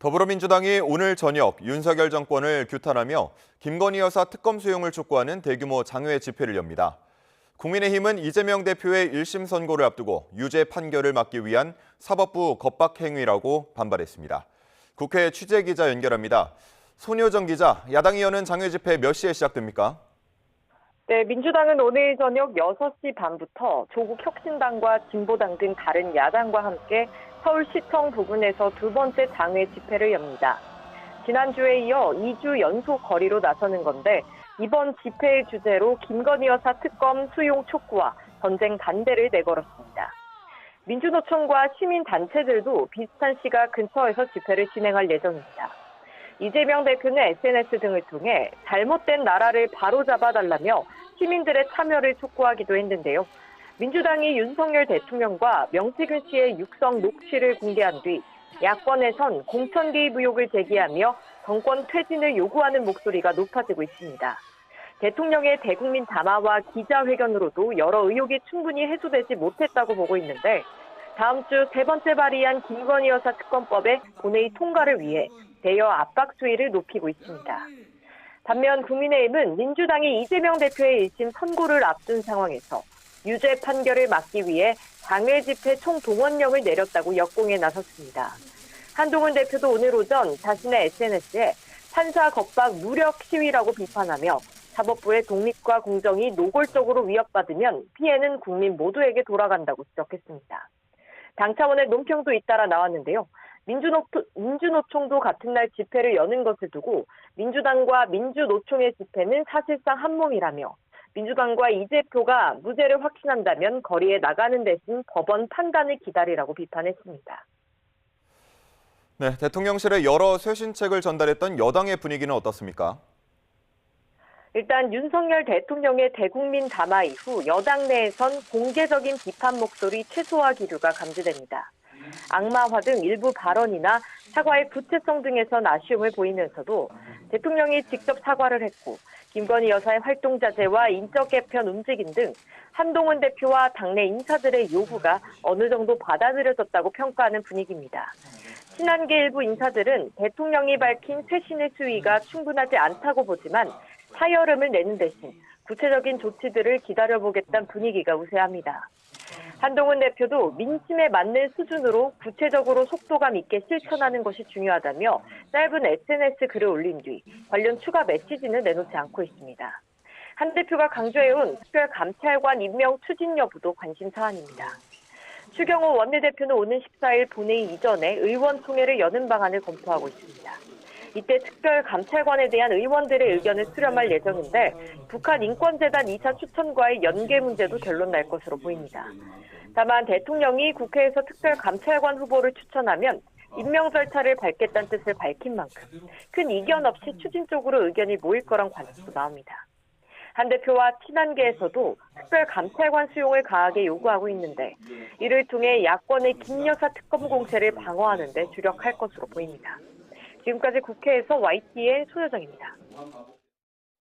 더불어민주당이 오늘 저녁 윤석열 정권을 규탄하며 김건희 여사 특검 수용을 촉구하는 대규모 장외 집회를 엽니다. 국민의힘은 이재명 대표의 1심 선고를 앞두고 유죄 판결을 막기 위한 사법부 겁박 행위라고 반발했습니다. 국회 취재기자 연결합니다. 손효정 기자, 야당이 여는 장외 집회 몇 시에 시작됩니까? 네, 민주당은 오늘 저녁 6시 반부터 조국 혁신당과 진보당 등 다른 야당과 함께 서울시청 부근에서 두 번째 장외 집회를 엽니다. 지난주에 이어 2주 연속 거리로 나서는 건데 이번 집회의 주제로 김건희 여사 특검 수용 촉구와 전쟁 반대를 내걸었습니다. 민주노총과 시민단체들도 비슷한 시각 근처에서 집회를 진행할 예정입니다. 이재명 대표는 SNS 등을 통해 잘못된 나라를 바로잡아달라며 시민들의 참여를 촉구하기도 했는데요. 민주당이 윤석열 대통령과 명태균 씨의 육성 녹취를 공개한 뒤 야권에선 공천 개입 의혹을 제기하며 정권 퇴진을 요구하는 목소리가 높아지고 있습니다. 대통령의 대국민 담화와 기자회견으로도 여러 의혹이 충분히 해소되지 못했다고 보고 있는데 다음 주 세 번째 발의한 김건희 여사 특검법의 본회의 통과를 위해 대여 압박 수위를 높이고 있습니다. 반면 국민의힘은 민주당이 이재명 대표의 1심 선고를 앞둔 상황에서 유죄 판결을 막기 위해 장외 집회 총동원령을 내렸다고 역공에 나섰습니다. 한동훈 대표도 오늘 오전 자신의 SNS에 판사 겁박 무력 시위라고 비판하며 사법부의 독립과 공정이 노골적으로 위협받으면 피해는 국민 모두에게 돌아간다고 지적했습니다. 당 차원의 논평도 잇따라 나왔는데요. 민주노총도 같은 날 집회를 여는 것을 두고 민주당과 민주노총의 집회는 사실상 한 몸이라며 민주당과 이 대표가 무죄를 확신한다면 거리에 나가는 대신 법원 판단을 기다리라고 비판했습니다. 네, 대통령실에 여러 쇄신책을 전달했던 여당의 분위기는 어떻습니까? 일단 윤석열 대통령의 대국민 담화 이후 여당 내에선 공개적인 비판 목소리 최소화 기류가 감지됩니다. 악마화 등 일부 발언이나 사과의 구체성 등에선 아쉬움을 보이면서도 대통령이 직접 사과를 했고 김건희 여사의 활동 자제와 인적 개편 움직임 등 한동훈 대표와 당내 인사들의 요구가 어느 정도 받아들여졌다고 평가하는 분위기입니다. 친한계 일부 인사들은 대통령이 밝힌 쇄신의 수위가 충분하지 않다고 보지만 사여름을 내는 대신 구체적인 조치들을 기다려보겠다는 분위기가 우세합니다. 한동훈 대표도 민심에 맞는 수준으로 구체적으로 속도감 있게 실천하는 것이 중요하다며 짧은 SNS 글을 올린 뒤 관련 추가 메시지는 내놓지 않고 있습니다. 한 대표가 강조해온 특별감찰관 임명 추진 여부도 관심 사안입니다. 추경호 원내대표는 오는 14일 본회의 이전에 의원총회를 여는 방안을 검토하고 있습니다. 이때 특별감찰관에 대한 의원들의 의견을 수렴할 예정인데 북한 인권재단 2차 추천과의 연계 문제도 결론 날 것으로 보입니다. 다만 대통령이 국회에서 특별감찰관 후보를 추천하면 임명 절차를 밟겠다는 뜻을 밝힌 만큼 큰 이견 없이 추진 쪽으로 의견이 모일 거란 관측도 나옵니다. 한 대표와 친한계에서도 특별감찰관 수용을 강하게 요구하고 있는데 이를 통해 야권의 김 여사 특검 공세를 방어하는 데 주력할 것으로 보입니다. 지금까지 국회에서 YTN 손효정입니다.